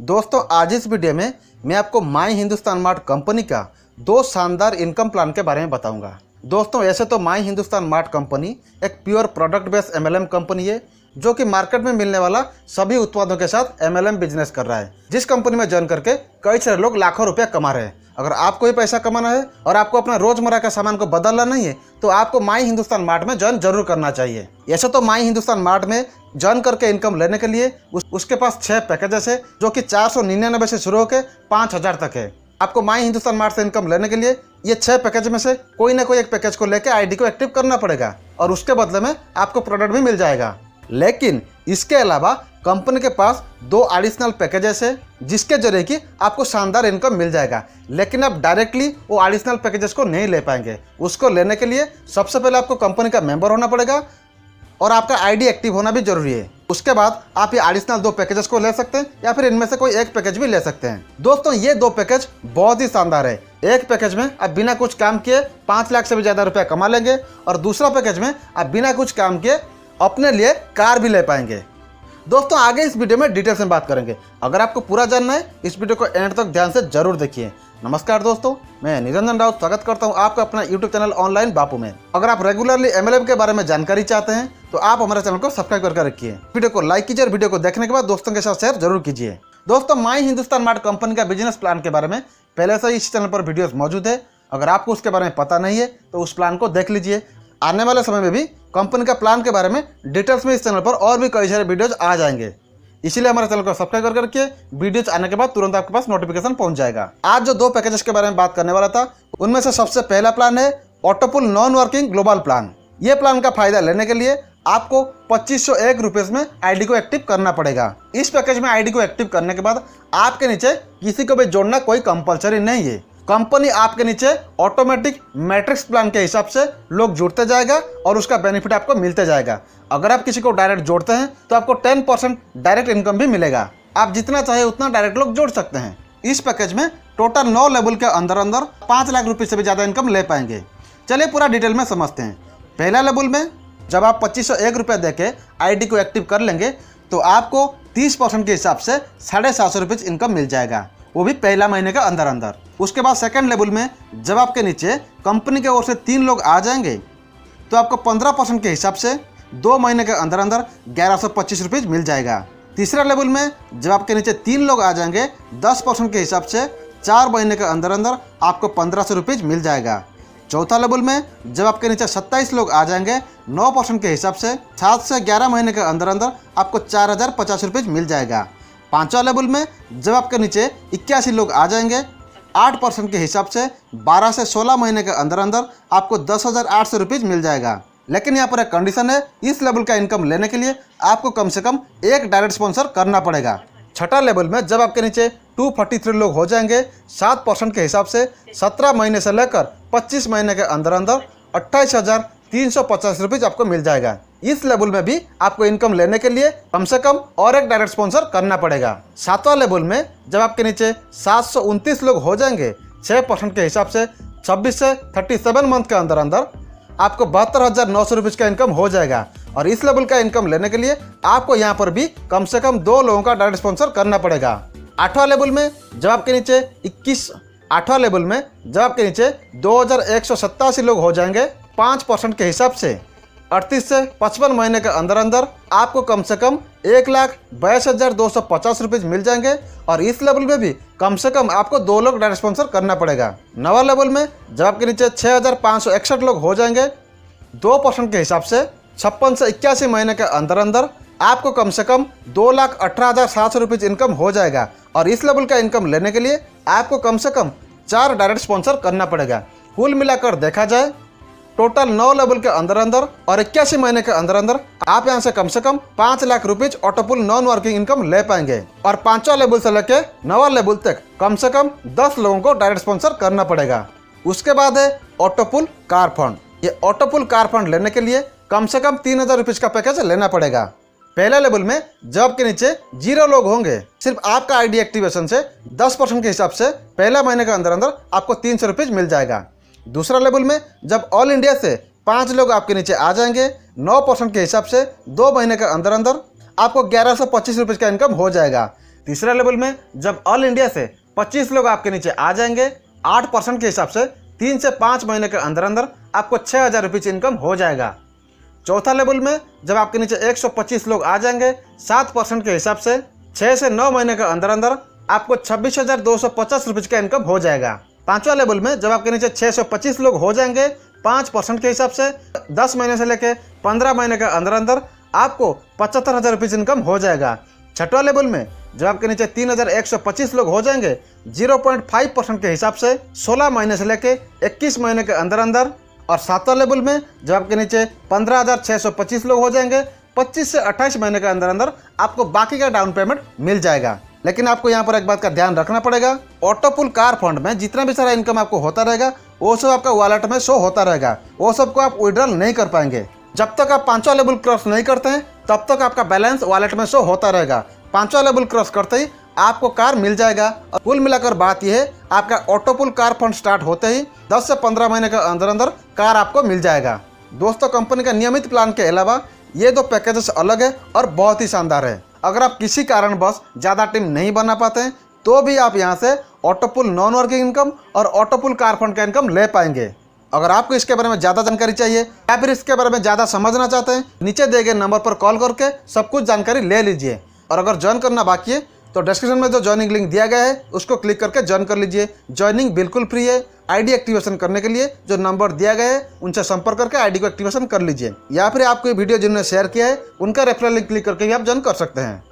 दोस्तों आज इस वीडियो में मैं आपको माई हिंदुस्तान मार्ट कंपनी का दो शानदार इनकम प्लान के बारे में बताऊंगा। दोस्तों ऐसे तो माई हिंदुस्तान मार्ट कंपनी एक pure product based MLM company है जो कि मार्केट में मिलने वाला सभी उत्पादों के साथ एमएलएम बिजनेस कर रहा है, जिस कंपनी में ज्वाइन करके कई सारे लोग लाखों रुपया कमा रहे हैं। अगर आपको ही पैसा कमाना है और आपको अपना रोजमर्रा का सामान को बदलना नहीं है तो आपको माई हिंदुस्तान मार्ट में ज्वाइन जरूर करना चाहिए। ऐसे तो माई हिंदुस्तान मार्ट में ज्वाइन करके इनकम लेने के लिए उसके पास 6 पैकेजेस है जो कि 499 से शुरू होकर 5000 तक है। आपको माई हिंदुस्तान मार्ट से इनकम लेने के लिए ये 6 पैकेज में से कोई ना कोई एक पैकेज को लेकर आईडी को एक्टिव करना पड़ेगा और उसके बदले में आपको प्रोडक्ट भी मिल जाएगा। लेकिन इसके अलावा कंपनी के पास 2 एडिशनल पैकेजेस है जिसके जरिए कि आपको शानदार इनकम मिल जाएगा, लेकिन आप डायरेक्टली वो एडिशनल पैकेजेस को नहीं ले पाएंगे। उसको लेने के लिए सबसे पहले आपको कंपनी का मेंबर होना पड़ेगा और आपका आईडी एक्टिव होना भी जरूरी है। उसके बाद आप ये एडिशनल 2 पैकेजेस को ले सकते हैं या फिर इनमें से कोई एक पैकेज भी ले सकते हैं। दोस्तों ये 2 पैकेज बहुत ही शानदार है। एक पैकेज में आप बिना कुछ काम किए 5 लाख से भी ज़्यादा रुपया कमा लेंगे और दूसरा पैकेज में आप बिना कुछ काम किए अपने लिए कार भी ले पाएंगे। दोस्तों आगे इस वीडियो में डिटेल्स में बात करेंगे। अगर आपको पूरा जानना है इस वीडियो को एंड तक ध्यान से जरूर देखिए। नमस्कार दोस्तों, मैं निरंजन राउत स्वागत करता हूं आपका अपना यूट्यूब चैनल ऑनलाइन बापू में। अगर आप रेगुलरली एमएलएम के बारे में जानकारी चाहते हैं तो आप हमारे चैनल को सब्सक्राइब करके रखिए। वीडियो को लाइक कीजिए और वीडियो को देखने के बाद दोस्तों के साथ शेयर जरूर कीजिए। दोस्तों माई हिंदुस्तान मार्ट कंपनी का बिजनेस प्लान के बारे में पहले से ही इस चैनल पर वीडियोस मौजूद है। अगर आपको उसके बारे में पता नहीं है तो उस प्लान को देख लीजिए। आने वाले समय में भी कंपनी का प्लान के बारे में डिटेल्स में इस चैनल पर और भी कई सारे वीडियोज आ जाएंगे, इसीलिए हमारे चैनल को सब्सक्राइब करके रखिए। वीडियोज आने के बाद तुरंत आपके पास नोटिफिकेशन पहुंच जाएगा। आज जो 2 पैकेजेस के बारे में बात करने वाला था उनमें से सबसे पहला प्लान है ऑटोपुल नॉन वर्किंग ग्लोबल प्लान। ये प्लान का फायदा लेने के लिए आपको 2501 रुपीज़ में आईडी को एक्टिव करना पड़ेगा। इस पैकेज में आईडी को एक्टिव करने के बाद आपके नीचे किसी को भी जोड़ना कोई कंपलसरी नहीं है। कंपनी आपके नीचे ऑटोमेटिक मैट्रिक्स प्लान के हिसाब से लोग जुड़ते जाएगा और उसका बेनिफिट आपको मिलते जाएगा। अगर आप किसी को डायरेक्ट जोड़ते हैं तो आपको 10% डायरेक्ट इनकम भी मिलेगा। आप जितना चाहे उतना डायरेक्ट लोग जोड़ सकते हैं। इस पैकेज में टोटल 9 लेवल के अंदर 5 लाख रुपये से भी ज़्यादा इनकम ले पाएंगे। चलिए पूरा डिटेल में समझते हैं। पहला लेवल में जब आप 2501 रुपये दे के आई को एक्टिव कर लेंगे तो आपको 30% के हिसाब से 750 रुपये इनकम मिल जाएगा, वो भी पहला महीने के अंदर। उसके बाद सेकंड लेवल में जब आपके नीचे कंपनी की ओर से 3 लोग आ जाएंगे तो आपको 15% के हिसाब से 2 महीने के अंदर 1125 रुपये मिल जाएगा। तीसरा लेवल में जब आपके नीचे 3 लोग आ जाएंगे 10% के हिसाब से 4 महीने के अंदर आपको 1500 रुपये मिल जाएगा। चौथा लेवल में जब आपके नीचे 27 लोग आ जाएंगे 9% के हिसाब से 7 से 11 महीने के अंदर आपको 4050 रुपये मिल जाएगा। पांचवा लेवल में जब आपके नीचे 81 लोग आ जाएंगे 8% के हिसाब से 12 से 16 महीने के अंदर आपको 10,800 रुपये मिल जाएगा। लेकिन यहाँ पर एक कंडीशन है, इस लेवल का इनकम लेने के लिए आपको कम से कम एक डायरेक्ट स्पॉन्सर करना पड़ेगा। छठा लेवल में जब आपके नीचे 243 लोग हो जाएंगे 7% के हिसाब से 17 महीने से लेकर 25 महीने के अंदर 28,350 रुपये आपको मिल जाएगा। इस लेवल में भी आपको इनकम लेने के लिए कम से कम और एक डायरेक्ट स्पॉन्सर करना पड़ेगा। 7वां लेवल में जब आपके नीचे 729 लोग हो जाएंगे 6% के हिसाब से 26 से 37 मंथ के अंदर आपको 72,900 रुपये का इनकम हो जाएगा। और इस लेवल का इनकम लेने के लिए आपको यहाँ पर भी कम से कम 2 लोगों का डायरेक्ट स्पॉन्सर करना पड़ेगा। 8वां लेवल में जब आपके नीचे 2187 लोग हो जाएंगे 5% के हिसाब से 38 से 55 महीने के अंदर आपको कम से कम 1,22,250 रुपये मिल जाएंगे। और इस लेवल में भी कम से कम आपको 2 लोग डायरेक्ट स्पॉन्सर करना पड़ेगा। 9वां लेवल में जब आपके नीचे 6,561 लोग हो जाएंगे 2% के हिसाब से 56 से 81 महीने के अंदर आपको कम से कम 2,18,700 रुपये इनकम हो जाएगा। और इस लेवल का इनकम लेने के लिए आपको कम से कम 4 डायरेक्ट स्पॉन्सर करना पड़ेगा। कुल मिलाकर देखा जाए टोटल 9 लेवल के अंदर और 81 महीने के अंदर आप यहां से कम 5 लाख रुपये ऑटोपुल नॉन वर्किंग इनकम ले पाएंगे। और 5वां लेवल से लेके 9वां लेवल तक कम से कम 10 लोगों को डायरेक्ट स्पॉन्सर करना पड़ेगा। उसके बाद है ऑटोपुल कार फंड। ये ऑटोपुल कार फंड लेने के लिए कम से कम 3,000 रुपये का पैकेज लेना पड़ेगा। पहला लेवल में जब आपके नीचे 0 लोग होंगे सिर्फ आपका आईडी एक्टिवेशन से 10% के हिसाब से पहला महीने के अंदर आपको 300 रुपये मिल जाएगा। दूसरा लेवल में जब ऑल इंडिया से 5 लोग आपके नीचे आ जाएंगे 9% के हिसाब से 2 महीने के अंदर आपको 1125 रुपये का इनकम हो जाएगा। तीसरे लेवल में जब ऑल इंडिया से 25 लोग आपके नीचे आ जाएंगे, 8% के हिसाब से 3 से 5 महीने के अंदर अंदर आपको 6,000 रुपये इंकम हो जाएगा। चौथा लेवल में जब आपके नीचे 125 लोग आ जाएंगे, 7% के हिसाब से 6 से 9 महीने के अंदर अंदर आपको 26,250 रुपये का इनकम हो जाएगा। पांचवा लेवल में जब आपके नीचे 625 लोग हो जाएंगे, 5% के हिसाब से 10 महीने से लेकर 15 महीने के अंदर अंदर आपको 75,000 रुपये इनकम हो जाएगा। छठवा लेवल में जब आपके नीचे 3,125 लोग हो जाएंगे, 0.5% के हिसाब से 16 महीने से लेकर 21 महीने के अंदर अंदर। और सातवां लेवल में जब आपके नीचे 15,625 लोग हो जाएंगे, 25 से 28 महीने के अंदर अंदर आपको बाकी का डाउन पेमेंट मिल जाएगा। लेकिन आपको यहाँ पर एक बात का ध्यान रखना पड़ेगा, ऑटोपुल कार फंड में जितना भी सारा इनकम आपको होता रहेगा वो सब आपका वॉलेट में शो होता रहेगा, वो सबको आप विड्रॉल नहीं कर पाएंगे। जब तक आप 5वां लेवल क्रॉस नहीं करते हैं तब तक आपका बैलेंस वॉलेट में शो होता रहेगा। 5वां लेवल क्रॉस करते ही आपको कार मिल जाएगा। और कुल मिलाकर बात यह है, आपका ऑटोपुल कार फंड स्टार्ट होते ही 10 से 15 महीने के अंदर अंदर कार आपको मिल जाएगा। दोस्तों, कंपनी का नियमित प्लान के अलावा ये 2 पैकेजेस अलग है और बहुत ही शानदार है। अगर आप किसी कारणवश ज़्यादा टीम नहीं बना पाते हैं तो भी आप यहाँ से ऑटोपुल नॉन वर्किंग इनकम और ऑटोपुल कार फंड का इनकम ले पाएंगे। अगर आपको इसके बारे में ज़्यादा जानकारी चाहिए या फिर इसके बारे में ज़्यादा समझना चाहते हैं, नीचे दिए गए नंबर पर कॉल करके सब कुछ जानकारी ले लीजिए। और अगर ज्वाइन करना बाकी है तो डिस्क्रिप्शन में जो ज्वाइनिंग लिंक दिया गया है उसको क्लिक करके ज्वाइन कर लीजिए। ज्वाइनिंग बिल्कुल फ्री है। आईडी एक्टिवेशन करने के लिए जो नंबर दिया गया है उनसे संपर्क करके आईडी को एक्टिवेशन कर लीजिए, या फिर आपको ये वीडियो जिन्होंने शेयर किया है उनका रेफरल लिंक क्लिक करके भी आप ज्वाइन कर सकते हैं।